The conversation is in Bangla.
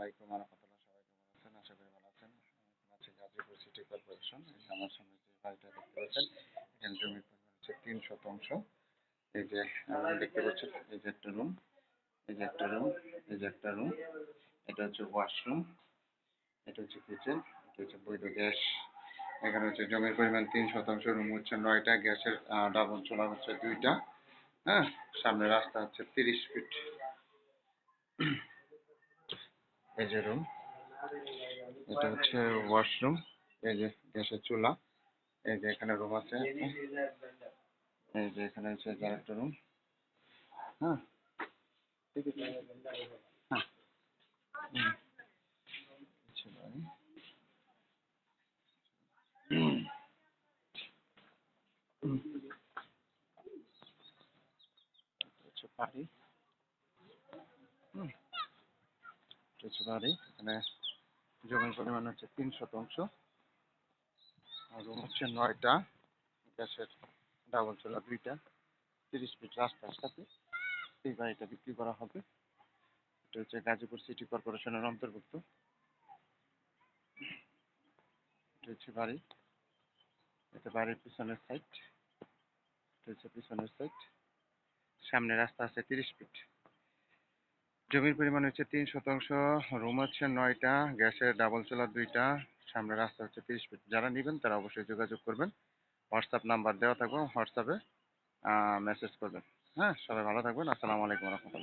আলাইকুম ওয়া রাহমাতুল্লাহ। সবাই কেমন আছেন? আশা করি ভালো আছেন। আছি গাজীপুর সিটি কর্পোরেশন। এই যে আমার সামনে যে বাড়িটা দেখতে পাচ্ছেন, এখানে জমির পরিমাণ হচ্ছে 3 শতাংশ। এই যে দেখতে পাচ্ছেন, এই যে একটা রুম, এই যে একটা রুম, এই যে একটা রুম। এটা হচ্ছে ওয়াশরুম, এটা হচ্ছে কিচেন, এটা হচ্ছে বৈধ গ্যাস। এখানে হচ্ছে জমির পরিমাণ 3 শতাংশ, রুম হচ্ছে 9টা, গ্যাসের ডাবল চুলা হচ্ছে 2টা। হ্যাঁ, সামনে রাস্তা হচ্ছে 30 ফিট। এই যে রুম, এটা হচ্ছে ওয়াশরুম, এই যে গ্যাসের চুলা, এই যে এখানে রুম আছে, এই যে এখানে হচ্ছে আরেকটা রুম। হ্যাঁ, ঠিক আছে। হ্যাঁ, আচ্ছা ভাই। হচ্ছে বাড়ি, হচ্ছে বাড়ি। এখানে জমির পরিমাণ হচ্ছে 3 শতাংশ, আর রুম হচ্ছে 9টা, গ্যাসের ডাবল চুলা 2টা, 30 ফিট রাস্তার সাথে এই বাড়িটা বিক্রি করা হবে। এটা হচ্ছে গাজীপুর সিটি কর্পোরেশনের অন্তর্ভুক্ত। এটা হচ্ছে বাড়ি, এটা বাড়ির পিছনের সাইড, এটা হচ্ছে পিছনের সাইড। সামনে রাস্তা আছে 30 ফিট। জমির পরিমাণ হচ্ছে 3 শতাংশ, রুম হচ্ছে 9টা, গ্যাসের ডাবল চুলা 2টা, সামনে রাস্তা হচ্ছে 30 ফিট। যারা নেবেন তারা অবশ্যই যোগাযোগ করবেন। হোয়াটসঅ্যাপ নাম্বার দেওয়া থাকবে, হোয়াটসঅ্যাপে মেসেজ করবেন। হ্যাঁ, সবাই ভালো থাকবেন। আসসালামু আলাইকুম ওয়া রাহমাতুল্লাহ।